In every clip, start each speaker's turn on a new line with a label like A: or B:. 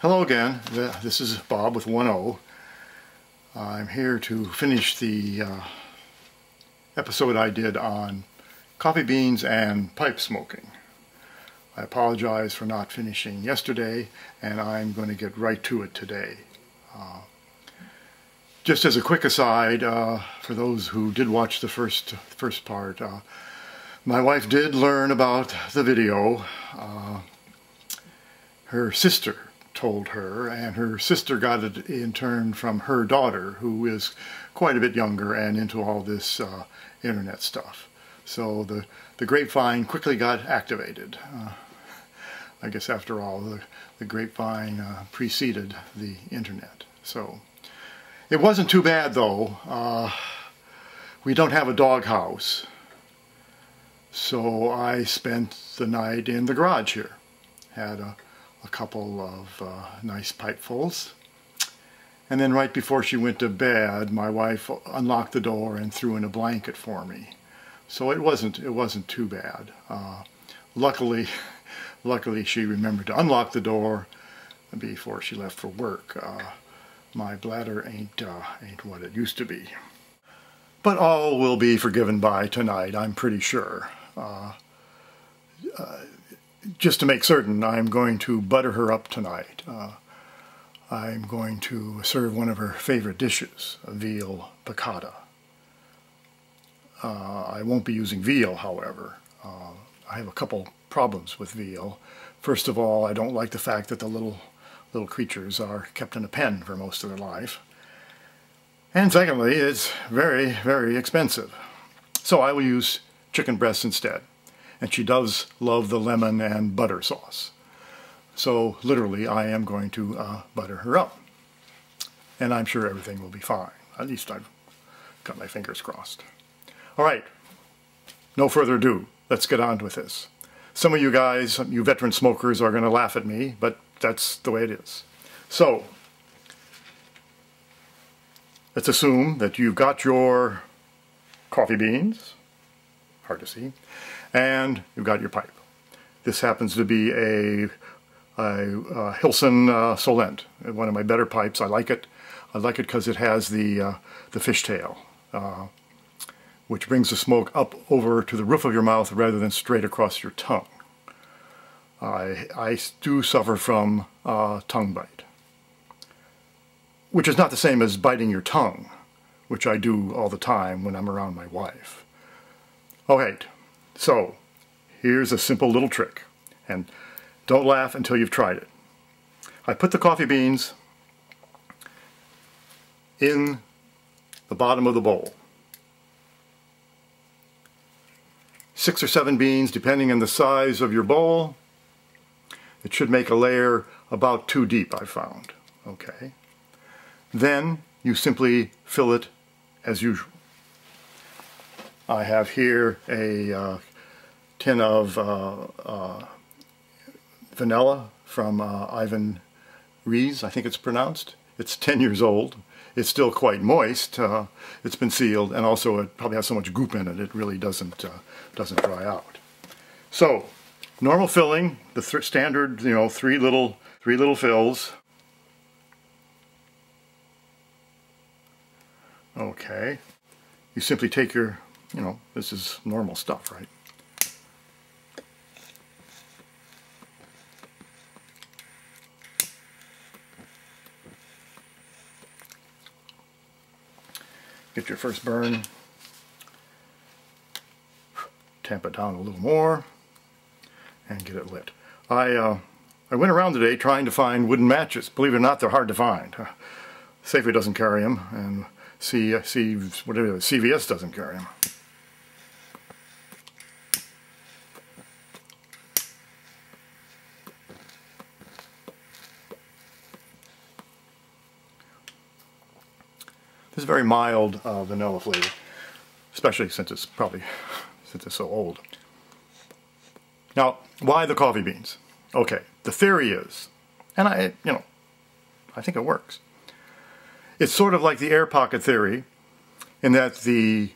A: Hello again, this is Bob with 1O. I'm here to finish the episode I did on coffee beans and pipe smoking. I apologize for not finishing yesterday, and I'm going to get right to it today. Just as a quick aside, for those who did watch the first part, my wife did learn about the video. Her sister told her, and her sister got it in turn from her daughter, who is quite a bit younger and into all this internet stuff. So the grapevine quickly got activated. I guess after all, the grapevine preceded the internet. So it wasn't too bad though. We don't have a doghouse, so I spent the night in the garage here. Had a couple of nice pipefuls, and then right before she went to bed, my wife unlocked the door and threw in a blanket for me. So it wasn't too bad. Luckily she remembered to unlock the door before she left for work. My bladder ain't what it used to be. But all will be forgiven by tonight, I'm pretty sure. Just to make certain, I'm going to butter her up tonight. I'm going to serve one of her favorite dishes, a veal piccata. I won't be using veal, however. I have a couple problems with veal. First of all, I don't like the fact that the little creatures are kept in a pen for most of their life. And secondly, it's very, very expensive. So I will use chicken breasts instead. And she does love the lemon and butter sauce. So literally, I am going to butter her up. And I'm sure everything will be fine. At least I've got my fingers crossed. All right, no further ado. Let's get on with this. Some of you guys, you veteran smokers, are going to laugh at me, but that's the way it is. So, let's assume that you've got your coffee beans, hard to see, and you've got your pipe. This happens to be a Hilson Solent, one of my better pipes. I like it. I like it because it has the fishtail, which brings the smoke up over to the roof of your mouth rather than straight across your tongue. I do suffer from tongue bite, which is not the same as biting your tongue, which I do all the time when I'm around my wife. Alright, so here's a simple little trick, and don't laugh until you've tried it. I put the coffee beans in the bottom of the bowl. 6 or 7 beans, depending on the size of your bowl. It should make a layer about 2 deep, I've found. Okay. Then you simply fill it as usual. I have here a tin of vanilla from Ivan Rees, I think it's pronounced. It's 10 years old. It's still quite moist. It's been sealed, and also it probably has so much goop in it, it really doesn't dry out. So, normal filling, the standard, three little fills. Okay. You simply take your, this is normal stuff, right? Get your first burn, tamp it down a little more, and get it lit. I went around today trying to find wooden matches. Believe it or not, they're hard to find. Safeway doesn't carry them, and CVS doesn't carry them. This is very mild vanilla flavor, especially since it's so old. Now, why the coffee beans? Okay, the theory is, and I think it works. It's sort of like the air pocket theory, in that the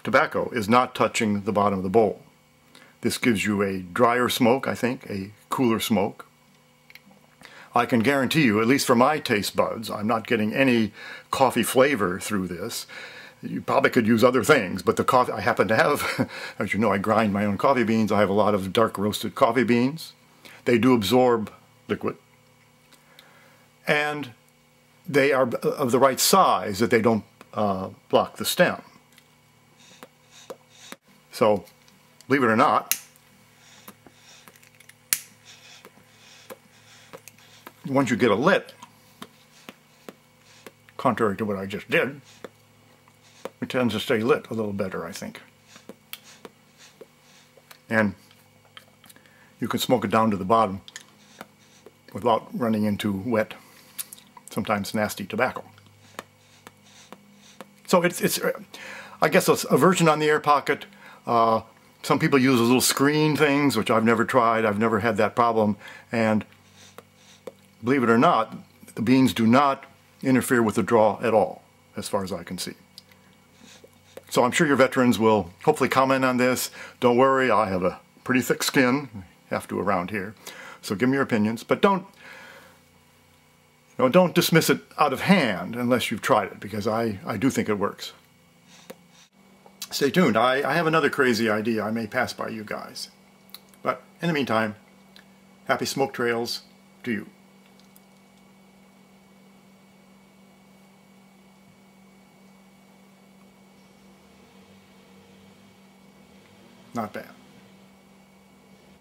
A: tobacco is not touching the bottom of the bowl. This gives you a drier smoke, I think, a cooler smoke. I can guarantee you, at least for my taste buds, I'm not getting any coffee flavor through this. You probably could use other things, but the coffee I happen to have, as you know, I grind my own coffee beans. I have a lot of dark roasted coffee beans. They do absorb liquid. And they are of the right size that they don't block the stem. So, believe it or not, once you get a lit, contrary to what I just did, it tends to stay lit a little better, I think. And you can smoke it down to the bottom without running into wet, sometimes nasty tobacco. So it's I guess a version on the air pocket. Some people use those little screen things, which I've never tried. I've never had that problem. And believe it or not, the beans do not interfere with the draw at all, as far as I can see. So I'm sure your veterans will hopefully comment on this. Don't worry, I have a pretty thick skin. Have to around here. So give me your opinions. But don't dismiss it out of hand unless you've tried it, because I do think it works. Stay tuned. I have another crazy idea I may pass by you guys. But in the meantime, happy smoke trails to you. Not bad.